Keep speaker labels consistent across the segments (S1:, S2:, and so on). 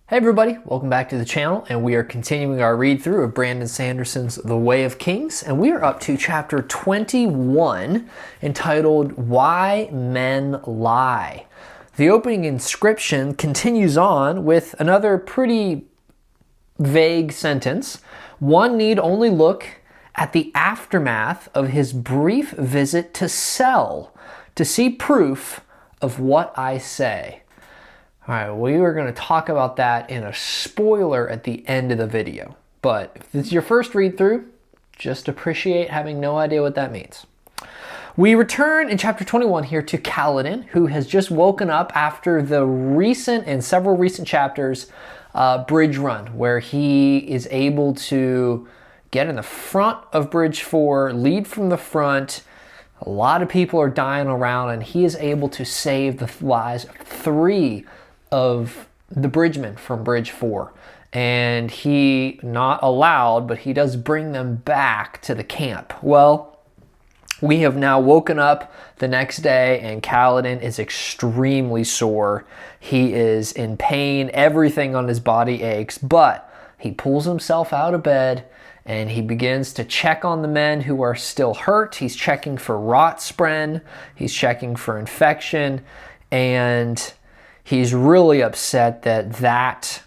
S1: Hey everybody, welcome back to the channel, and we are continuing our read through of Brandon Sanderson's The Way of Kings, and we are up to chapter 21 entitled Why Men Lie. The opening inscription continues on with another pretty vague sentence. One need only look at the aftermath of his brief visit to Sel to see proof of what I say. All right, we are going to talk about that in a spoiler at the end of the video. But if this is your first read through, just appreciate having no idea what that means. We return in chapter 21 here to Kalladin, who has just woken up after the recent and several recent chapters bridge run, where he is able to get in the front of Bridge 4, lead from the front. A lot of people are dying around, and he is able to save the lives of 3 of the bridgemen from Bridge 4. And he, not allowed, but he does bring them back to the camp. Well, we have now woken up the next day, and Kaladin is extremely sore. He is in pain. Everything on his body aches, but he pulls himself out of bed and he begins to check on the men who are still hurt. He's checking for rot spren. He's checking for infection, and he's really upset that that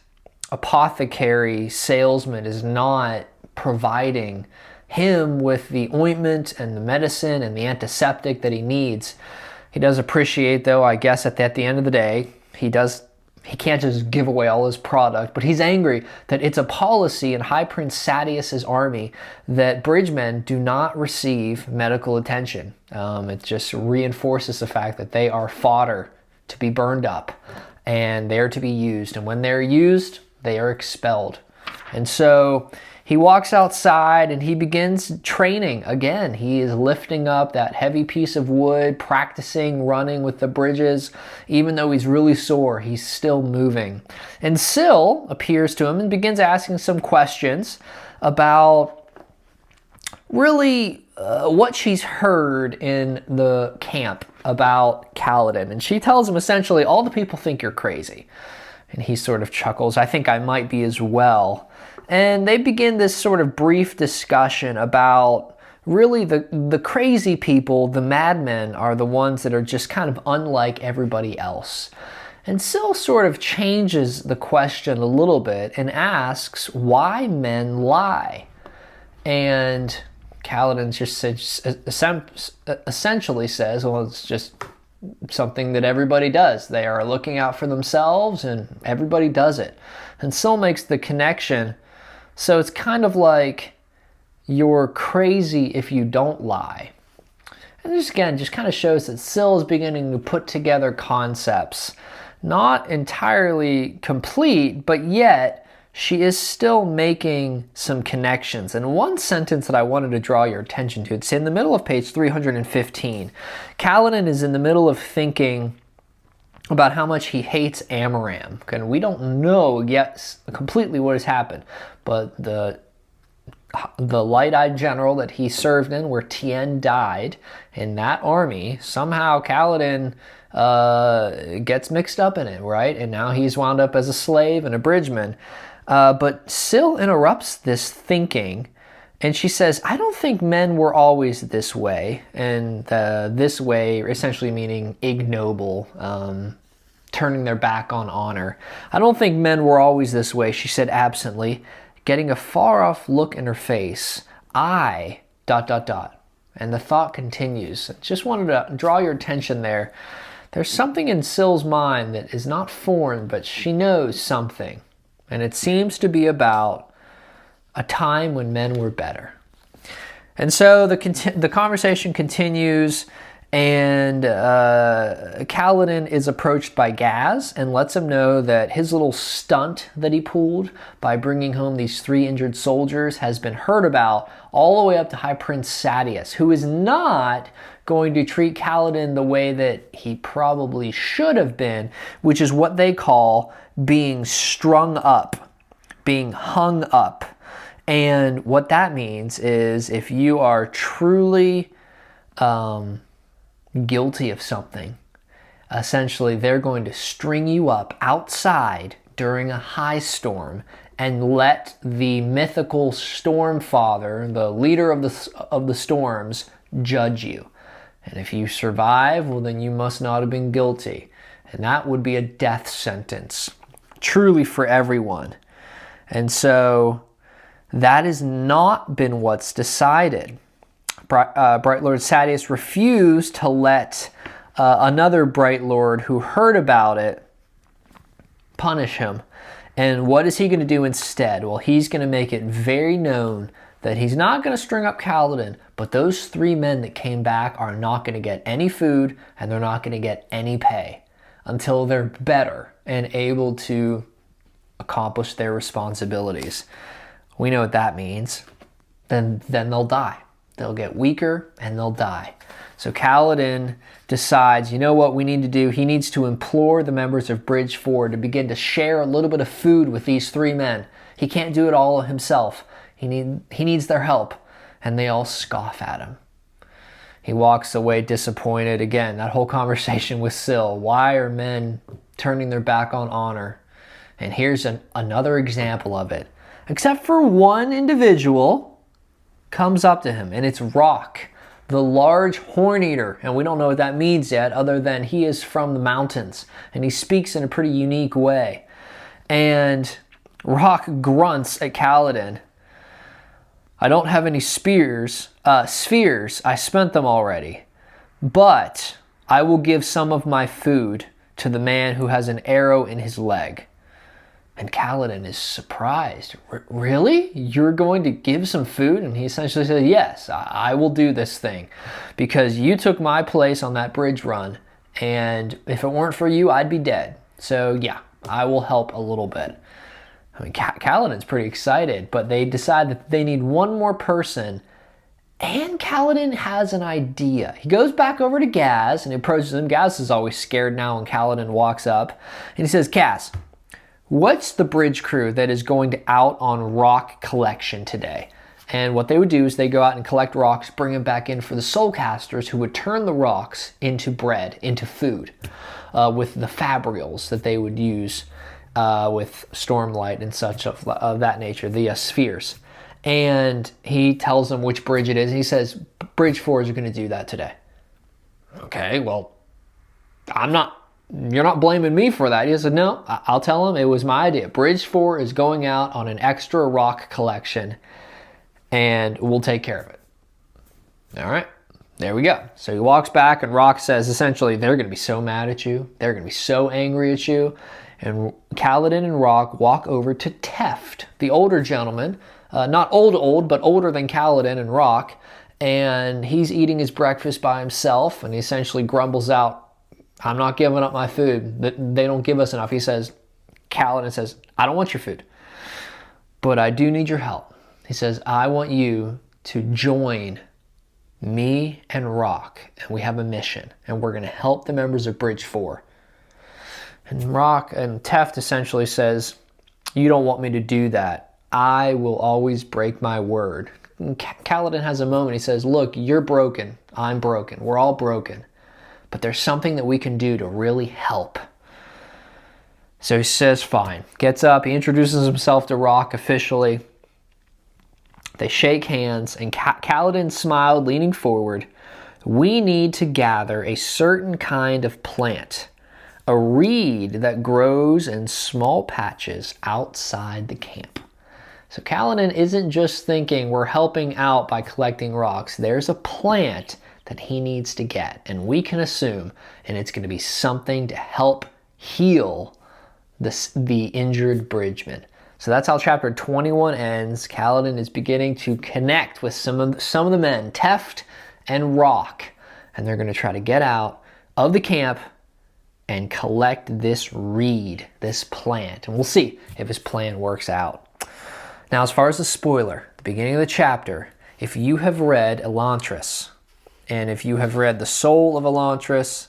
S1: apothecary salesman is not providing him with the ointment and the medicine and the antiseptic that he needs. He does appreciate, though, I guess at the end of the day, he can't just give away all his product, but he's angry that it's a policy in High Prince Saddeas' army that bridgemen do not receive medical attention. It just reinforces the fact that they are fodder to be burned up, and they're to be used, and when they're used, they are expelled. And so he walks outside and he begins training again. He is lifting up that heavy piece of wood, practicing running with the bridges. Even though he's really sore, he's still moving. And Syl appears to him and begins asking some questions about really what she's heard in the camp about Kalladin. And she tells him essentially, all the people think you're crazy. And he sort of chuckles, I think I might be as well. And they begin this sort of brief discussion about really the crazy people, the madmen, are the ones that are just kind of unlike everybody else. And Syl sort of changes the question a little bit and asks why men lie. And Kaladin just essentially says, well, it's just something that everybody does. They are looking out for themselves, and everybody does it. And Syl makes the connection. So it's kind of like you're crazy if you don't lie. And this, again, just kind of shows that Syl is beginning to put together concepts. Not entirely complete, but yet she is still making some connections. And one sentence that I wanted to draw your attention to, it's in the middle of page 315. Kaladin is in the middle of thinking about how much he hates Amaram. And we don't know yet completely what has happened, but the light-eyed general that he served in, where Tien died, in that army, somehow Kaladin gets mixed up in it, right? And now he's wound up as a slave and a bridgeman. But Syl interrupts this thinking, and she says, I don't think men were always this way. And this way essentially meaning ignoble, turning their back on honor. I don't think men were always this way, she said absently, getting a far-off look in her face. I... ... And the thought continues. Just wanted to draw your attention there. There's something in Syl's mind that is not foreign, but she knows something. And it seems to be about a time when men were better. And so the conversation continues, and Kalladin is approached by Gaz and lets him know that his little stunt that he pulled by bringing home these 3 injured soldiers has been heard about all the way up to High Prince Saddeas, who is not going to treat Kalladin the way that he probably should have been, which is what they call being strung up, being hung up. And what that means is if you are truly guilty of something, essentially they're going to string you up outside during a high storm and let the mythical storm father, the leader of the storms, judge you. And if you survive, well, then you must not have been guilty. And that would be a death sentence, truly for everyone. And so that has not been what's decided. Bright Lord Saddeas refused to let another Bright Lord who heard about it punish him. And what is he going to do instead? Well, he's going to make it very known that he's not going to string up Kalladin, but those 3 men that came back are not going to get any food and they're not going to get any pay until they're better and able to accomplish their responsibilities. We know what that means. Then they'll die. They'll get weaker and they'll die. So Kaladin decides, you know what we need to do? He needs to implore the members of Bridge 4 to begin to share a little bit of food with these 3 men. He can't do it all himself. He needs their help. And they all scoff at him. He walks away disappointed. Again, that whole conversation with Syl. Why are men turning their back on honor? And here's another example of it. Except for one individual comes up to him, and it's Rock, the large horn eater. And we don't know what that means yet, other than he is from the mountains, and he speaks in a pretty unique way. And Rock grunts at Kalladin. I don't have any spheres. I spent them already. But I will give some of my food to the man who has an arrow in his leg. And Kalladin is surprised. Really? You're going to give some food? And he essentially says, yes, I will do this thing. Because you took my place on that bridge run. And if it weren't for you, I'd be dead. So yeah, I will help a little bit. I mean, Kalladin's pretty excited, but they decide that they need one more person. And Kalladin has an idea. He goes back over to Gaz and approaches him. Gaz is always scared now when Kalladin walks up. And he says, Gaz, what's the bridge crew that is going to out on rock collection today? And what they would do is they go out and collect rocks, bring them back in for the soulcasters who would turn the rocks into bread, into food, with the fabrials that they would use with stormlight and such of that nature, the spheres. And he tells them which bridge it is. And he says, Bridge 4 is going to do that today. Okay, well, you're not blaming me for that. He said, no, I'll tell him it was my idea. Bridge 4 is going out on an extra rock collection, and we'll take care of it. All right, there we go. So he walks back, and Rock says, essentially, they're going to be so mad at you. They're going to be so angry at you. And Kalladin and Rock walk over to Teft, the older gentleman, not old, but older than Kalladin and Rock. And he's eating his breakfast by himself, and he essentially grumbles out, I'm not giving up my food. They don't give us enough. He says, Kalladin says, I don't want your food, but I do need your help. He says, I want you to join me and Rock, and we have a mission, and we're going to help the members of Bridge 4. And Rock and Teft essentially says, you don't want me to do that. I will always break my word. And Kalladin has a moment. He says, look, you're broken. I'm broken. We're all broken. But there's something that we can do to really help. So he says, fine. Gets up. He introduces himself to Rock officially. They shake hands, and Kalladin smiled, leaning forward. We need to gather a certain kind of plant, a reed that grows in small patches outside the camp. So Kalladin isn't just thinking we're helping out by collecting rocks. There's a plant that he needs to get, and we can assume, and it's going to be something to help heal the injured bridgeman. So that's how chapter 21 ends. Kalladin is beginning to connect with some of the men, Teft and Rock, and they're going to try to get out of the camp and collect this reed, this plant, and we'll see if his plan works out. Now, as far as the spoiler, the beginning of the chapter, if you have read Elantris, and if you have read The Soul of Elantris,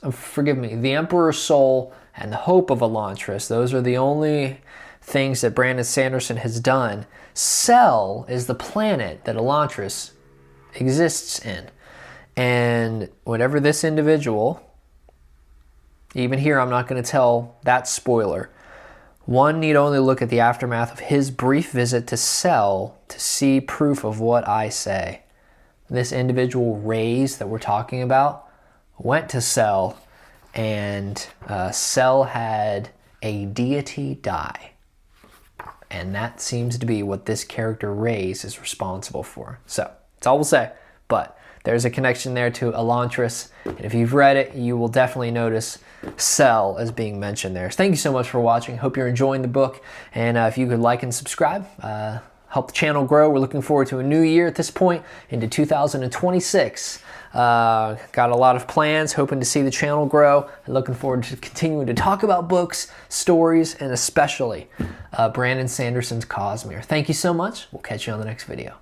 S1: The Emperor's Soul and The Hope of Elantris, those are the only things that Brandon Sanderson has done. Sel is the planet that Elantris exists in. And whatever this individual, even here I'm not going to tell that spoiler, One need only look at the aftermath of his brief visit to Cell to see proof of what I say. This individual Rays that we're talking about went to Cell, and Cell had a deity die. And that seems to be what this character Rays is responsible for. So, that's all we'll say. But there's a connection there to Elantris, and if you've read it, you will definitely notice Cell as being mentioned there. So thank you so much for watching. Hope you're enjoying the book, and if you could like and subscribe, help the channel grow. We're looking forward to a new year at this point, into 2026. Got a lot of plans, hoping to see the channel grow, and looking forward to continuing to talk about books, stories, and especially Brandon Sanderson's Cosmere. Thank you so much. We'll catch you on the next video.